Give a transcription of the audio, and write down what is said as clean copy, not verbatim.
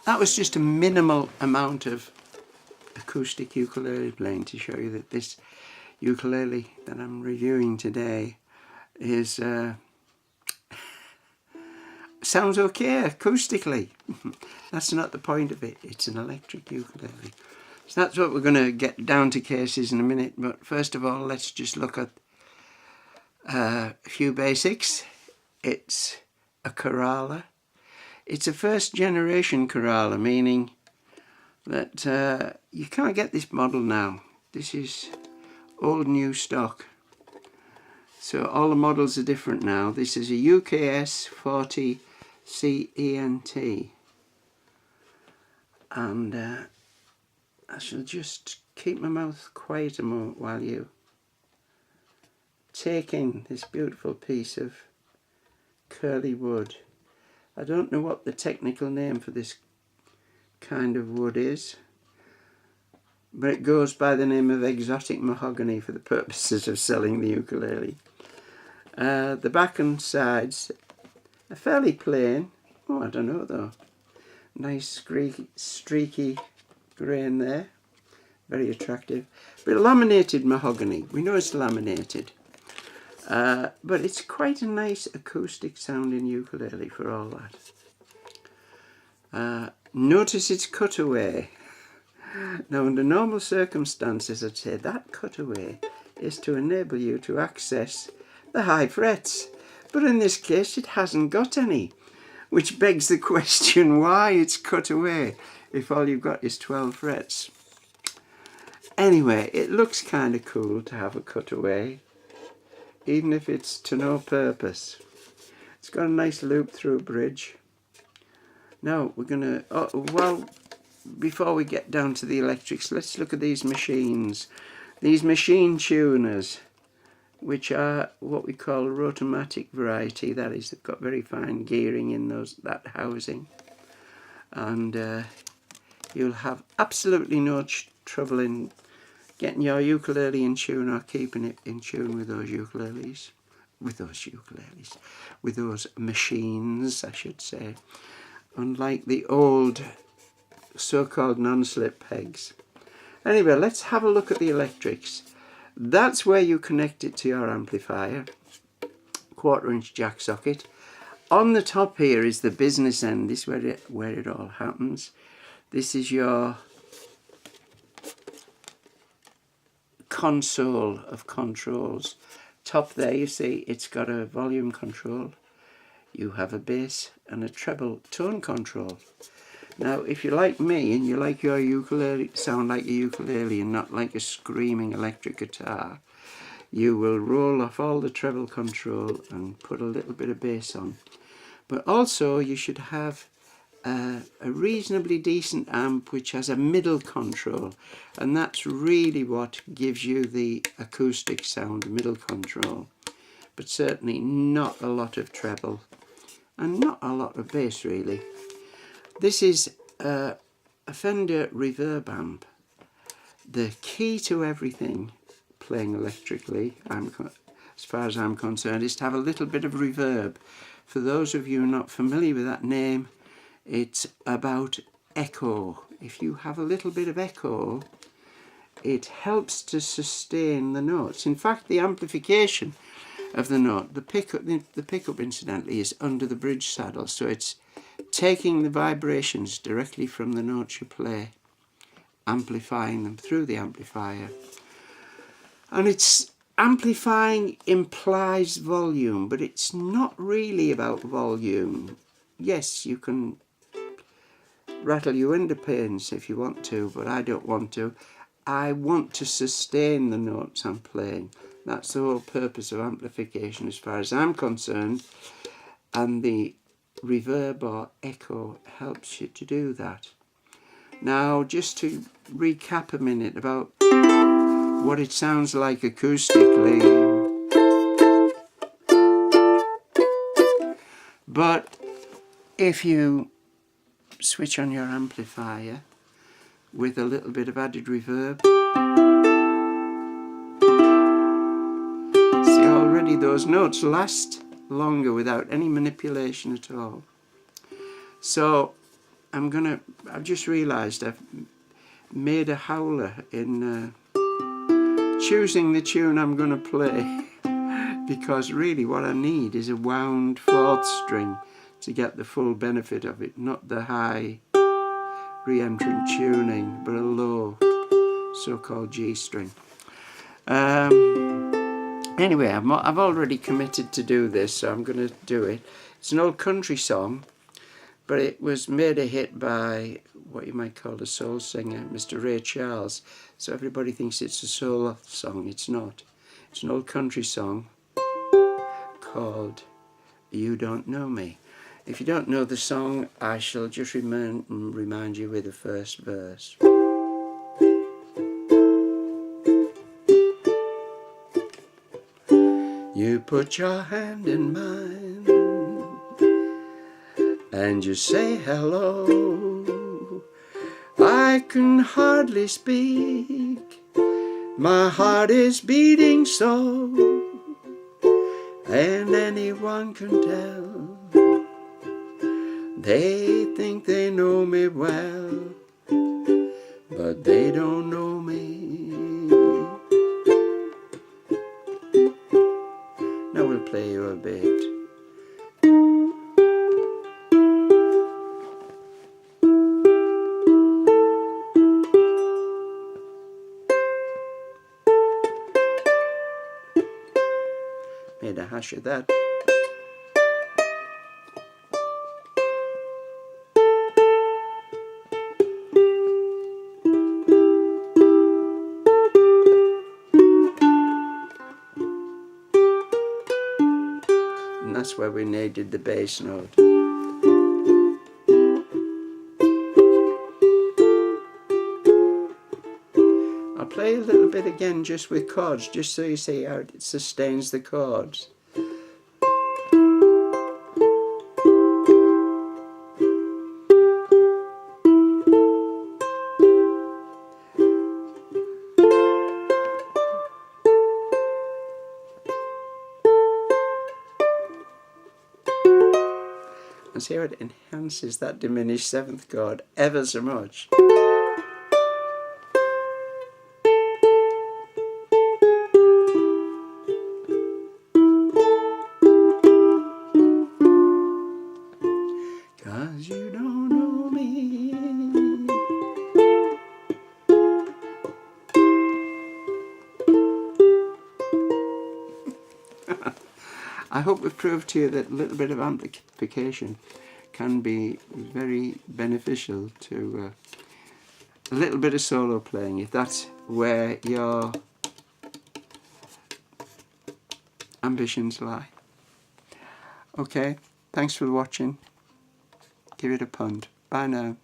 that was just a minimal amount of acoustic ukulele playing to show you that this ukulele that I'm reviewing today is sounds okay acoustically. That's not the point of it. It's an electric ukulele. So that's what we're going to get down to cases in a minute. But first of all, let's just look at a few basics. It's a Korala. It's a first generation Korala, meaning that you can't get this model now. This is old new stock. So all the models are different now. This is a UKS 40 CENT. And I shall just keep my mouth quiet a moment while you take in this beautiful piece of curly wood. I don't know what the technical name for this kind of wood is, but it goes by the name of exotic mahogany for the purposes of selling the ukulele. The back and sides are fairly plain. Oh, I don't know though. Nice streaky grain there. Very attractive. But laminated mahogany. We know it's laminated. But it's quite a nice acoustic sounding ukulele for all that. Notice its cutaway. Now under normal circumstances I'd say that cutaway is to enable you to access the high frets. But in this case it hasn't got any. Which begs the question why it's cut away if all you've got is 12 frets. Anyway, it looks kind of cool to have a cutaway, even if it's to no purpose. It's got a nice loop through bridge. Now we're going to, before we get down to the electrics, let's look at these machines. These machine tuners, which are what we call rotomatic variety. That is, they've got very fine gearing in that housing. And you'll have absolutely no trouble in getting your ukulele in tune or keeping it in tune with those ukuleles. With those machines, I should say. Unlike the old so-called non-slip pegs. Anyway, let's have a look at the electrics. That's where you connect it to your amplifier. 1/4" jack socket. On the top here is the business end. This is where it all happens. This is your console of controls. Top there, you see, it's got a volume control. You have a bass and a treble tone control. Now, if you're like me and you like your ukulele to sound like a ukulele and not like a screaming electric guitar, you will roll off all the treble control and put a little bit of bass on. But also you should have a reasonably decent amp which has a middle control, and that's really what gives you the acoustic sound, middle control. But certainly not a lot of treble and not a lot of bass really. This is a Fender reverb amp. The key to everything playing electrically, as far as I'm concerned, is to have a little bit of reverb. For those of you not familiar with that name, it's about echo. If you have a little bit of echo, it helps to sustain the notes. In fact, the amplification of the note, the pickup incidentally is under the bridge saddle, so it's taking the vibrations directly from the notes you play, amplifying them through the amplifier. And it's amplifying implies volume, but it's not really about volume. Yes, you can rattle your window panes if you want to, but I don't want to. I want to sustain the notes I'm playing. That's the whole purpose of amplification as far as I'm concerned, and the reverb or echo helps you to do that. Now, just to recap a minute about what it sounds like acoustically. But if you switch on your amplifier with a little bit of added reverb, see, already those notes last longer without any manipulation at all. So I've just realised I've made a howler in choosing the tune I'm gonna play, because really what I need is a wound 4th string to get the full benefit of it, not the high re-entrant tuning, but a low so-called G string. Anyway, I've already committed to do this, so I'm going to do it. It's an old country song, but it was made a hit by what you might call a soul singer, Mr. Ray Charles. So everybody thinks it's a soul song. It's not. It's an old country song called You Don't Know Me. If you don't know the song, I shall just remind you with the first verse. You put your hand in mine and you say hello. I can hardly speak, my heart is beating so, and anyone can tell. They think they know me well, but they don't know me. Now we'll play you a bit. Made a hash of that. And that's where we needed the bass note. I'll play a little bit again just with chords, just so you see how it sustains the chords. And see how it enhances that diminished 7th chord ever so much. Cause you don't know me. I hope we've proved to you that a little bit of amplification can be very beneficial to a little bit of solo playing, if that's where your ambitions lie. Okay, thanks for watching. Give it a punt. Bye now.